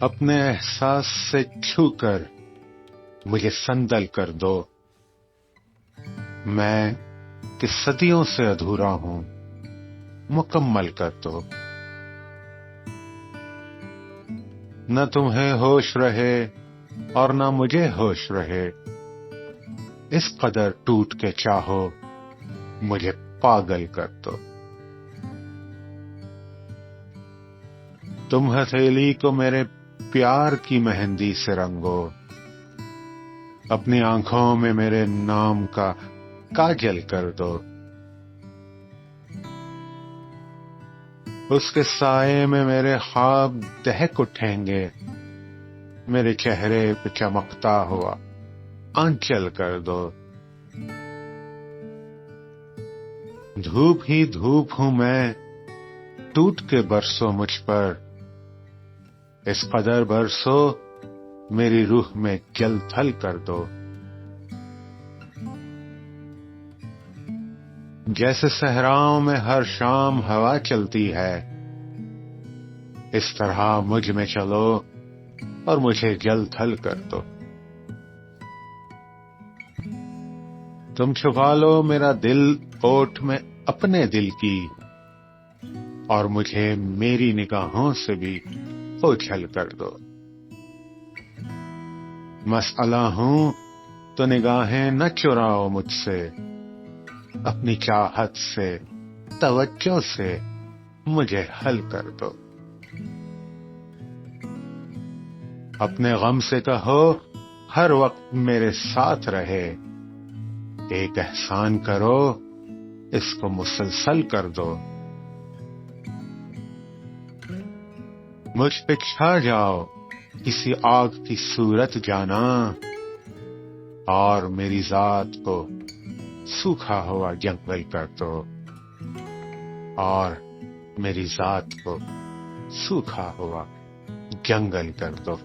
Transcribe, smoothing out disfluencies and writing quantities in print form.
اپنے احساس سے چھو کر مجھے سندل کر دو. میں کہ صدیوں سے ادھورا ہوں مکمل کر دو. نہ تمہیں ہوش رہے اور نہ مجھے ہوش رہے، اس قدر ٹوٹ کے چاہو مجھے پاگل کر دو. تم ہتھیلی کو میرے پیار کی مہندی سے رنگو، اپنی آنکھوں میں میرے نام کا کاجل کر دو. اس کے سائے میں میرے خواب دہک اٹھیں گے، میرے چہرے پہ چمکتا ہوا آنچل کر دو. دھوپ ہی دھوپ ہوں میں، ٹوٹ کے برسو مجھ پر، اس قدر برسو میری روح میں جل تھل کر دو. جیسے صحراؤں میں ہر شام ہوا چلتی ہے، اس طرح مجھ میں چلو اور مجھے جل تھل کر دو. تم چھپا لو میرا دل اوٹ میں اپنے دل کی، اور مجھے میری نگاہوں سے بھی اوجھل کر دو. مسئلہ ہوں تو نگاہیں نہ چراؤ مجھ سے، اپنی چاہت سے توجہ سے مجھے حل کر دو. اپنے غم سے کہو ہر وقت میرے ساتھ رہے، ایک احسان کرو اس کو مسلسل کر دو. مجھ پہ چھا جاؤ کسی آگ کی صورت جانا، اور میری ذات کو سوکھا ہوا جنگل کر دو، اور میری ذات کو سوکھا ہوا جنگل کر دو.